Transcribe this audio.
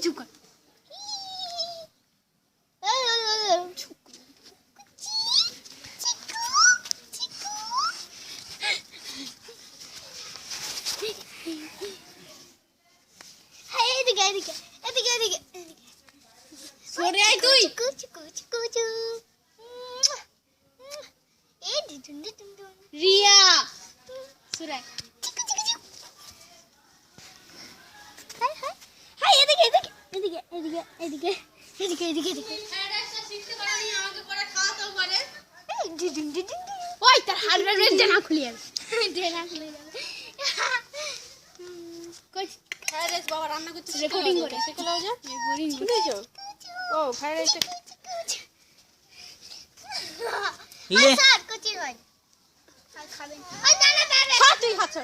চুপ কর এদিকে এদিকে এদিকে এদিকে সরে আয় তুই রিয়া সরে আয় হাই হাই হাই এদিকে এদিকে এদিকে এদিকে এদিকে এদিকে এদিকে এদিকে আরেকটা শিখতে পারোনি আমাকে পরে খাওয়াতেও পারে ওই তার হাড়ের ডেনা খুলে যাবে ডেনা খুলে যাবে কই ফ্রাইড রাইস বাবা রান্না করতে রেকর্ডিং করে শিখলাও যা রেকর্ডিং করেছো ও ফ্রাইড রাইসটা ইয়ে স্যার কোচি হয় আর খাবেন আই না না না তুই হাত